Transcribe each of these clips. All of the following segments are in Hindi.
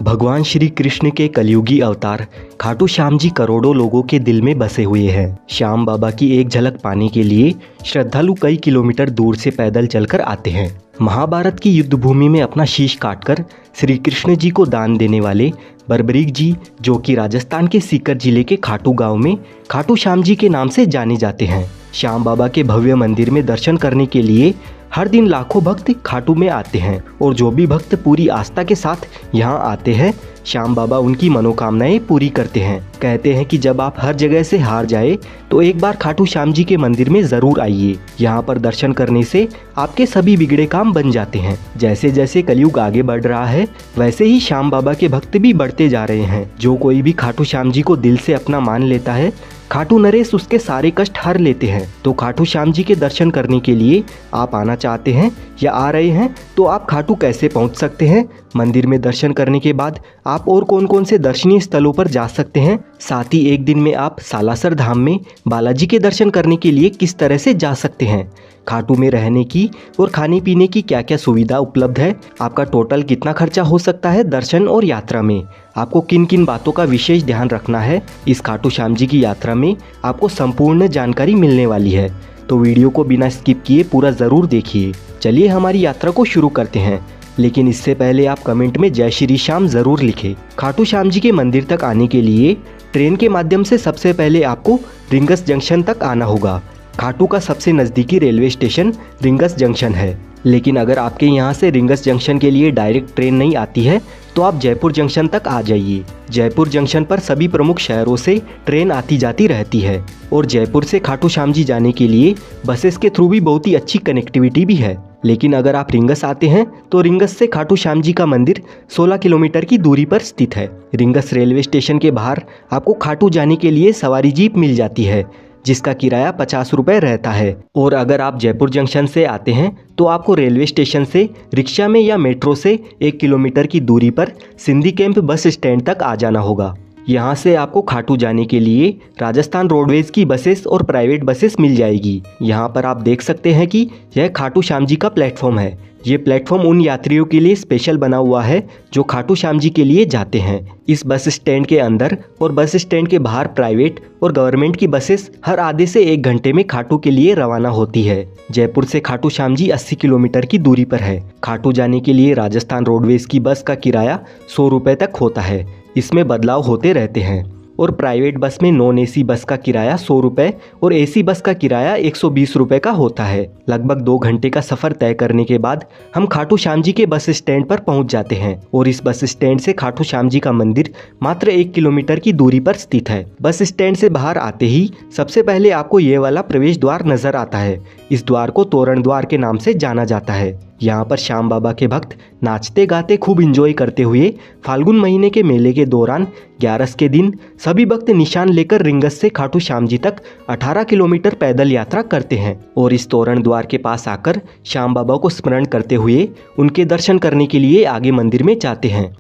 भगवान श्री कृष्ण के कलयुगी अवतार खाटू श्याम जी करोड़ों लोगों के दिल में बसे हुए हैं। श्याम बाबा की एक झलक पाने के लिए श्रद्धालु कई किलोमीटर दूर से पैदल चलकर आते हैं। महाभारत की युद्ध भूमि में अपना शीश काटकर श्री कृष्ण जी को दान देने वाले बर्बरीक जी, जो कि राजस्थान के सीकर जिले के खाटू गांव में खाटू श्याम जी के नाम से जाने जाते हैं। श्याम बाबा के भव्य मंदिर में दर्शन करने के लिए हर दिन लाखों भक्त खाटू में आते हैं और जो भी भक्त पूरी आस्था के साथ यहाँ आते हैं, श्याम बाबा उनकी मनोकामनाएं पूरी करते हैं। कहते हैं कि जब आप हर जगह से हार जाए तो एक बार खाटू श्याम जी के मंदिर में जरूर आइए। यहाँ पर दर्शन करने से आपके सभी बिगड़े काम बन जाते हैं। जैसे जैसे कलयुग आगे बढ़ रहा है, वैसे ही श्याम बाबा के भक्त भी बढ़ते जा रहे हैं। जो कोई भी खाटू श्याम जी को दिल से अपना मान लेता है, खाटू नरेश उसके सारे कष्ट हर लेते हैं। तो खाटू श्याम जी के दर्शन करने के लिए आप आना चाहते हैं या आ रहे हैं तो आप खाटू कैसे पहुंच सकते हैं? मंदिर में दर्शन करने के बाद आप और कौन कौन से दर्शनीय स्थलों पर जा सकते हैं? साथ ही एक दिन में आप सालासर धाम में बालाजी के दर्शन करने के लिए किस तरह से जा सकते हैं? खाटू में रहने की और खाने पीने की क्या क्या सुविधा उपलब्ध है? आपका टोटल कितना खर्चा हो सकता है दर्शन और यात्रा में? आपको किन किन बातों का विशेष ध्यान रखना है? इस खाटू श्याम जी की यात्रा में आपको संपूर्ण जानकारी मिलने वाली है, तो वीडियो को बिना स्किप किए पूरा ज़रूर देखिए। चलिए हमारी यात्रा को शुरू करते हैं, लेकिन इससे पहले आप कमेंट में जय श्री श्याम ज़रूर लिखें। खाटू श्याम जी के मंदिर तक आने के लिए ट्रेन के माध्यम से सबसे पहले आपको रिंगस जंक्शन तक आना होगा। खाटू का सबसे नज़दीकी रेलवे स्टेशन रिंगस जंक्शन है, लेकिन अगर आपके यहाँ से रिंगस जंक्शन के लिए डायरेक्ट ट्रेन नहीं आती है तो आप जयपुर जंक्शन तक आ जाइए। जयपुर जंक्शन पर सभी प्रमुख शहरों से ट्रेन आती जाती रहती है और जयपुर से खाटू श्याम जी जाने के लिए बसेस के थ्रू भी बहुत ही अच्छी कनेक्टिविटी भी है। लेकिन अगर आप रिंगस आते हैं तो रिंगस से खाटू श्याम जी का मंदिर 16 किलोमीटर की दूरी पर स्थित है। रिंगस रेलवे स्टेशन के बाहर आपको खाटू जाने के लिए सवारी जीप मिल जाती है, जिसका किराया 50 रुपये रहता है। और अगर आप जयपुर जंक्शन से आते हैं तो आपको रेलवे स्टेशन से रिक्शा में या मेट्रो से 1 किलोमीटर की दूरी पर सिंधी कैंप बस स्टैंड तक आ जाना होगा। यहाँ से आपको खाटू जाने के लिए राजस्थान रोडवेज की बसेस और प्राइवेट बसेस मिल जाएगी। यहाँ पर आप देख सकते हैं कि यह खाटू श्याम जी का प्लेटफॉर्म है। ये प्लेटफॉर्म उन यात्रियों के लिए स्पेशल बना हुआ है जो खाटू श्याम जी के लिए जाते हैं। इस बस स्टैंड के अंदर और बस स्टैंड के बाहर प्राइवेट और गवर्नमेंट की बसेस हर आधे से 1 घंटे में खाटू के लिए रवाना होती है। जयपुर से खाटू श्याम जी 80 किलोमीटर की दूरी पर है। खाटू जाने के लिए राजस्थान रोडवेज की बस का किराया 100 रुपये तक होता है। इसमें बदलाव होते रहते हैं और प्राइवेट बस में नॉन एसी बस का किराया 100 रुपये और एसी बस का किराया 120 रुपये का होता है। लगभग 2 घंटे का सफ़र तय करने के बाद हम खाटू श्याम जी के बस स्टैंड पर पहुंच जाते हैं और इस बस स्टैंड से खाटू श्याम जी का मंदिर मात्र 1 किलोमीटर की दूरी पर स्थित है। बस स्टैंड से बाहर आते ही सबसे पहले आपको ये वाला प्रवेश द्वार नजर आता है। इस द्वार को तोरण द्वार के नाम से जाना जाता है। यहाँ पर श्याम बाबा के भक्त नाचते गाते खूब इंजॉय करते हुए फाल्गुन महीने के मेले के दौरान 11 के दिन सभी भक्त निशान लेकर रिंगस से खाटू श्याम जी तक 18 किलोमीटर पैदल यात्रा करते हैं और इस तोरण द्वार के पास आकर श्याम बाबा को स्मरण करते हुए उनके दर्शन करने के लिए आगे मंदिर में जाते हैं।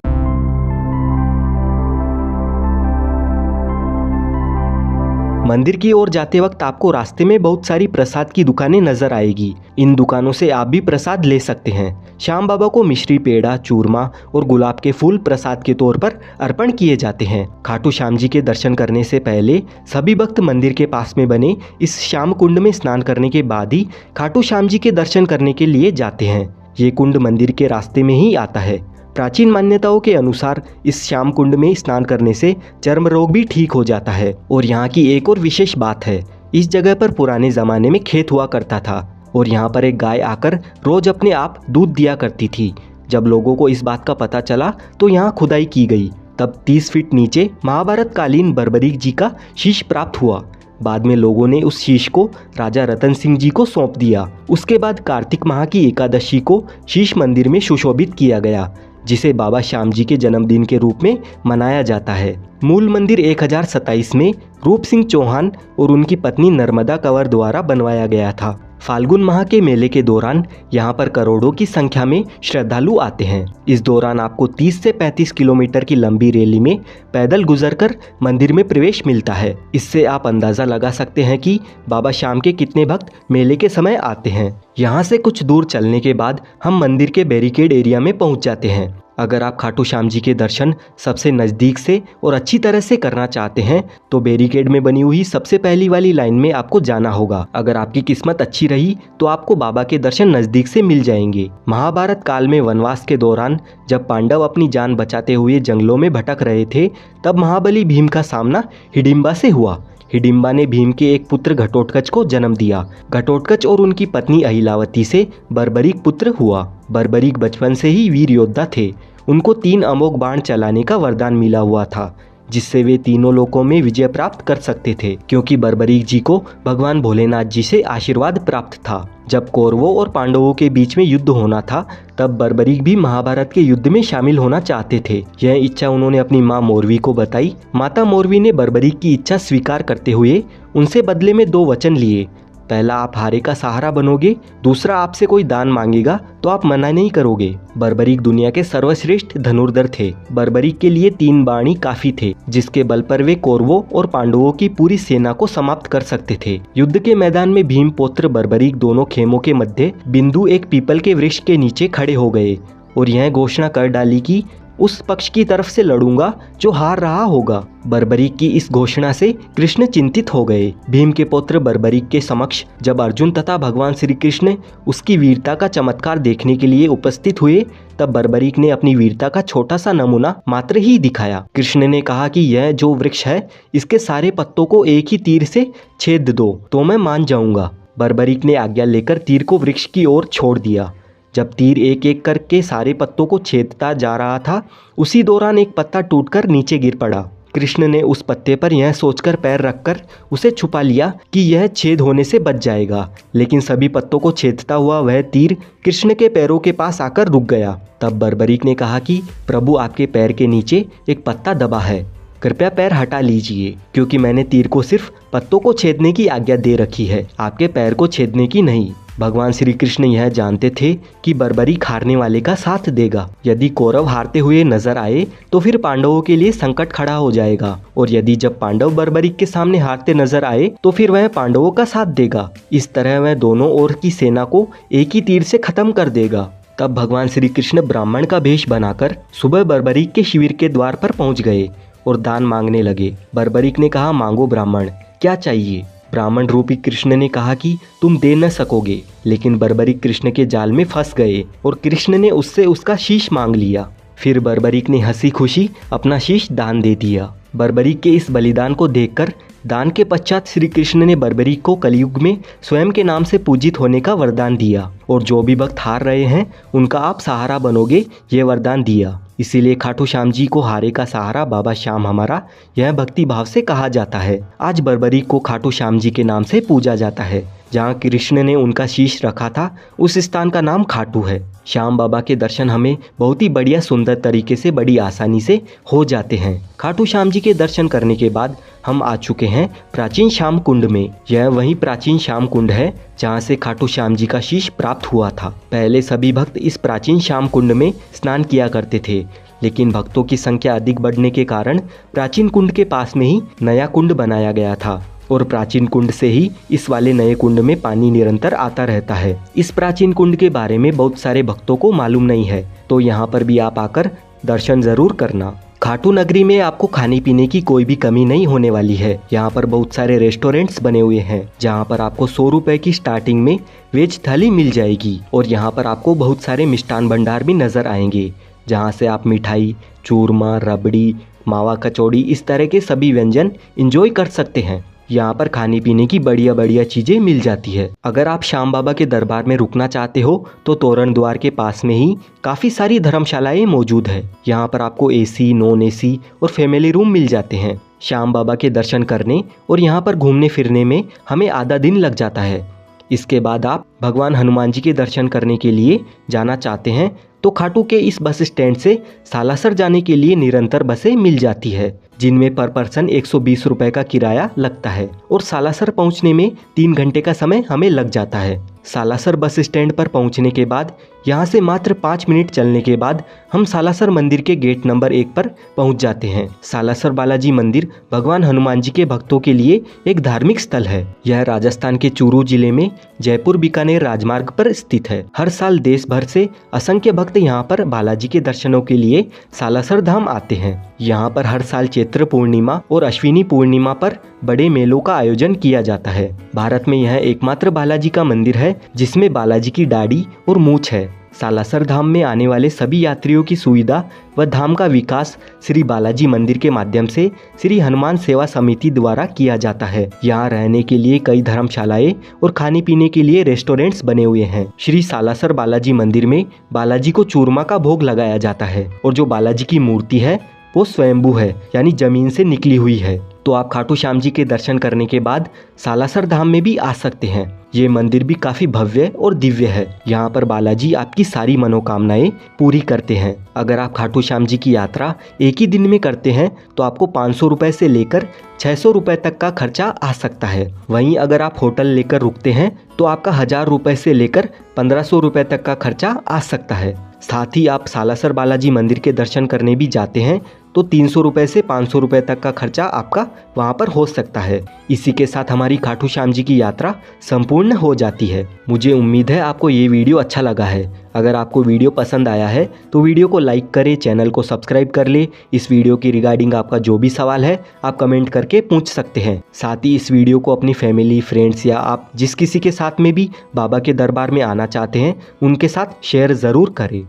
मंदिर की ओर जाते वक्त आपको रास्ते में बहुत सारी प्रसाद की दुकानें नजर आएगी। इन दुकानों से आप भी प्रसाद ले सकते हैं। श्याम बाबा को मिश्री, पेड़ा, चूरमा और गुलाब के फूल प्रसाद के तौर पर अर्पण किए जाते हैं। खाटू श्याम जी के दर्शन करने से पहले सभी भक्त मंदिर के पास में बने इस श्याम कुंड में स्नान करने के बाद ही खाटू श्याम जी के दर्शन करने के लिए जाते हैं। ये कुंड मंदिर के रास्ते में ही आता है। प्राचीन मान्यताओं के अनुसार इस श्याम कुंड में स्नान करने से चर्म रोग भी ठीक हो जाता है। और यहाँ की एक और विशेष बात है, इस जगह पर पुराने ज़माने में खेत हुआ करता था और यहाँ पर एक गाय आकर रोज अपने आप दूध दिया करती थी। जब लोगों को इस बात का पता चला तो यहाँ खुदाई की गई। तब 30 फीट नीचे महाभारत कालीन बर्बरीक जी का शीश प्राप्त हुआ। बाद में लोगों ने उस शीश को राजा रतन सिंह जी को सौंप दिया। उसके बाद कार्तिक माह की एकादशी को शीश मंदिर में सुशोभित किया गया, जिसे बाबा श्याम जी के जन्मदिन के रूप में मनाया जाता है। मूल मंदिर 1027 में रूप सिंह चौहान और उनकी पत्नी नर्मदा कंवर द्वारा बनवाया गया था। फाल्गुन माह के मेले के दौरान यहाँ पर करोड़ों की संख्या में श्रद्धालु आते हैं। इस दौरान आपको 30 से 35 किलोमीटर की लंबी रैली में पैदल गुजरकर मंदिर में प्रवेश मिलता है। इससे आप अंदाज़ा लगा सकते हैं कि बाबा श्याम के कितने भक्त मेले के समय आते हैं। यहाँ से कुछ दूर चलने के बाद हम मंदिर के बैरिकेड एरिया में पहुँच जाते हैं। अगर आप खाटू श्याम जी के दर्शन सबसे नज़दीक से और अच्छी तरह से करना चाहते हैं तो बैरिकेड में बनी हुई सबसे पहली वाली लाइन में आपको जाना होगा। अगर आपकी किस्मत अच्छी रही तो आपको बाबा के दर्शन नज़दीक से मिल जाएंगे। महाभारत काल में वनवास के दौरान जब पांडव अपनी जान बचाते हुए जंगलों में भटक रहे थे, तब महाबली भीम का सामना हिडिंबा से हुआ। हिडिंबा ने भीम के एक पुत्र घटोत्कच को जन्म दिया। घटोत्कच और उनकी पत्नी अहिलावती से बर्बरीक पुत्र हुआ। बर्बरीक बचपन से ही वीर योद्धा थे। उनको 3 अमोघ बाण चलाने का वरदान मिला हुआ था, जिससे वे तीनों लोकों में विजय प्राप्त कर सकते थे, क्योंकि बर्बरीक जी को भगवान भोलेनाथ जी से आशीर्वाद प्राप्त था। जब कौरवों और पांडवों के बीच में युद्ध होना था, तब बर्बरीक भी महाभारत के युद्ध में शामिल होना चाहते थे। यह इच्छा उन्होंने अपनी माँ मोरवी को बताई। माता मोरवी ने बर्बरीक की इच्छा स्वीकार करते हुए उनसे बदले में 2 वचन लिए। पहला, आप हारे का सहारा बनोगे। दूसरा, आपसे कोई दान मांगेगा तो आप मना नहीं करोगे। बर्बरीक दुनिया के सर्वश्रेष्ठ धनुर्धर थे। बर्बरीक के लिए 3 बाण ही काफी थे, जिसके बल पर वे कौरवों और पांडवों की पूरी सेना को समाप्त कर सकते थे। युद्ध के मैदान में भीम पौत्र बर्बरीक दोनों खेमों के मध्य बिंदु एक पीपल के वृक्ष के नीचे खड़े हो गए और यह घोषणा कर डाली कि उस पक्ष की तरफ से लड़ूंगा जो हार रहा होगा। बर्बरीक की इस घोषणा से कृष्ण चिंतित हो गए। भीम के पुत्र बर्बरीक के समक्ष जब अर्जुन तथा भगवान श्री कृष्ण उसकी वीरता का चमत्कार देखने के लिए उपस्थित हुए, तब बर्बरीक ने अपनी वीरता का छोटा सा नमूना मात्र ही दिखाया। कृष्ण ने कहा कि यह जो वृक्ष है, इसके सारे पत्तों को एक ही तीर से छेद दो तो मैं मान जाऊंगा। बर्बरीक ने आज्ञा लेकर तीर को वृक्ष की ओर छोड़ दिया। जब तीर एक एक करके सारे पत्तों को छेदता जा रहा था, उसी दौरान एक पत्ता टूटकर नीचे गिर पड़ा। कृष्ण ने उस पत्ते पर यह सोचकर पैर रखकर उसे छुपा लिया कि यह छेद होने से बच जाएगा, लेकिन सभी पत्तों को छेदता हुआ वह तीर कृष्ण के पैरों के पास आकर रुक गया। तब बर्बरीक ने कहा कि प्रभु, आपके पैर के नीचे एक पत्ता दबा है, कृपया पैर हटा लीजिए, क्योंकि मैंने तीर को सिर्फ पत्तों को छेदने की आज्ञा दे रखी है, आपके पैर को छेदने की नहीं। भगवान श्री कृष्ण यह जानते थे कि बर्बरीक हारने वाले का साथ देगा। यदि कौरव हारते हुए नजर आए तो फिर पांडवों के लिए संकट खड़ा हो जाएगा, और यदि जब पांडव बर्बरीक के सामने हारते नजर आए तो फिर वह पांडवों का साथ देगा। इस तरह वह दोनों ओर की सेना को एक ही तीर से खत्म कर देगा। तब भगवान श्री कृष्ण ब्राह्मण का भेष बनाकर सुबह बर्बरीक के शिविर के द्वार पर पहुंच गए और दान मांगने लगे। बर्बरीक ने कहा, मांगो ब्राह्मण, क्या चाहिए? ब्राह्मण रूपी कृष्ण ने कहा कि तुम दे न सकोगे, लेकिन बर्बरीक कृष्ण के जाल में फंस गए और कृष्ण ने उससे उसका शीश मांग लिया। फिर बर्बरीक ने हंसी खुशी अपना शीश दान दे दिया। बर्बरीक के इस बलिदान को देखकर दान के पश्चात श्री कृष्ण ने बर्बरीक को कलयुग में स्वयं के नाम से पूजित होने का वरदान दिया, और जो भी भक्त हार रहे हैं उनका आप सहारा बनोगे, ये वरदान दिया। इसीलिए खाटू श्याम जी को हारे का सहारा बाबा श्याम हमारा, यह भक्ति भाव से कहा जाता है। आज बर्बरीक को खाटू श्याम जी के नाम से पूजा जाता है। जहाँ कृष्ण ने उनका शीश रखा था, उस स्थान का नाम खाटू है। श्याम बाबा के दर्शन हमें बहुत ही बढ़िया सुंदर तरीके से बड़ी आसानी से हो जाते हैं। खाटू श्याम जी के दर्शन करने के बाद हम आ चुके हैं प्राचीन श्याम कुंड में। यह वही प्राचीन श्याम कुंड है जहाँ से खाटू श्याम जी का शीश प्राप्त हुआ था। पहले सभी भक्त इस प्राचीन श्याम कुंड में स्नान किया करते थे, लेकिन भक्तों की संख्या अधिक बढ़ने के कारण प्राचीन कुंड के पास में ही नया कुंड बनाया गया था, और प्राचीन कुंड से ही इस वाले नए कुंड में पानी निरंतर आता रहता है। इस प्राचीन कुंड के बारे में बहुत सारे भक्तों को मालूम नहीं है, तो यहाँ पर भी आप आकर दर्शन जरूर करना। खाटू नगरी में आपको खाने पीने की कोई भी कमी नहीं होने वाली है। यहाँ पर बहुत सारे रेस्टोरेंट्स बने हुए हैं, जहाँ पर आपको 100 रुपए की स्टार्टिंग में वेज थाली मिल जाएगी, और यहाँ पर आपको बहुत सारे मिष्ठान भंडार भी नजर आएंगे, जहाँ से आप मिठाई, चूरमा, रबड़ी, मावा कचौड़ी, इस तरह के सभी व्यंजन इंजॉय कर सकते हैं। यहाँ पर खाने पीने की बढ़िया बढ़िया चीज़ें मिल जाती है। अगर आप श्याम बाबा के दरबार में रुकना चाहते हो तो तोरण द्वार के पास में ही काफ़ी सारी धर्मशालाएं मौजूद है। यहाँ पर आपको एसी, नॉन एसी और फैमिली रूम मिल जाते हैं। श्याम बाबा के दर्शन करने और यहाँ पर घूमने फिरने में हमें आधा दिन लग जाता है। इसके बाद आप भगवान हनुमान जी के दर्शन करने के लिए जाना चाहते हैं तो खाटू के इस बस स्टैंड से सालासर जाने के लिए निरंतर बसें मिल जाती है, जिनमें पर पर्सन 120 रुपए का किराया लगता है, और सालासर पहुंचने में 3 घंटे का समय हमें लग जाता है। सालासर बस स्टैंड पर पहुंचने के बाद यहाँ से मात्र 5 मिनट चलने के बाद हम सालासर मंदिर के गेट नंबर 1 पर पहुंच जाते हैं। सालासर बालाजी मंदिर भगवान हनुमान जी के भक्तों के लिए एक धार्मिक स्थल है। यह राजस्थान के चूरू जिले में जयपुर बीकानेर राजमार्ग पर स्थित है। हर साल देश भर से असंख्य भक्त भक्त यहाँ पर बालाजी के दर्शनों के लिए सालासर धाम आते हैं। यहाँ पर हर साल चैत्र पूर्णिमा और अश्विनी पूर्णिमा पर बड़े मेलों का आयोजन किया जाता है। भारत में यह एकमात्र बालाजी का मंदिर है जिसमें बालाजी की दाढ़ी और मूंछ है। सालासर धाम में आने वाले सभी यात्रियों की सुविधा व धाम का विकास श्री बालाजी मंदिर के माध्यम से श्री हनुमान सेवा समिति द्वारा किया जाता है। यहाँ रहने के लिए कई धर्मशालाएं और खाने पीने के लिए रेस्टोरेंट्स बने हुए हैं। श्री सालासर बालाजी मंदिर में बालाजी को चूरमा का भोग लगाया जाता है और जो बालाजी की मूर्ति है वो स्वयंभू है, यानी जमीन से निकली हुई है। तो आप खाटू श्याम जी के दर्शन करने के बाद सालासर धाम में भी आ सकते हैं। ये मंदिर भी काफी भव्य और दिव्य है। यहाँ पर बालाजी आपकी सारी मनोकामनाएं पूरी करते हैं। अगर आप खाटू श्याम जी की यात्रा एक ही दिन में करते हैं तो आपको 500 रुपए से लेकर 600 रुपए तक का खर्चा आ सकता है। वहीं अगर आप होटल लेकर रुकते हैं तो आपका 1000 रुपए से लेकर 1500 रुपए तक का खर्चा आ सकता है। साथ ही आप सालासर बालाजी मंदिर के दर्शन करने भी जाते हैं तो 300 रुपए से 500 रुपए तक का खर्चा आपका वहां पर हो सकता है। इसी के साथ हमारी खाटू श्याम जी की यात्रा संपूर्ण हो जाती है। मुझे उम्मीद है आपको ये वीडियो अच्छा लगा है। अगर आपको वीडियो पसंद आया है तो वीडियो को लाइक करें, चैनल को सब्सक्राइब कर ले। इस वीडियो की रिगार्डिंग आपका जो भी सवाल है आप कमेंट करके पूछ सकते हैं। साथ ही इस वीडियो को अपनी फैमिली, फ्रेंड्स या आप जिस किसी के साथ में भी बाबा के दरबार में आना चाहते हैं उनके साथ शेयर ज़रूर करें।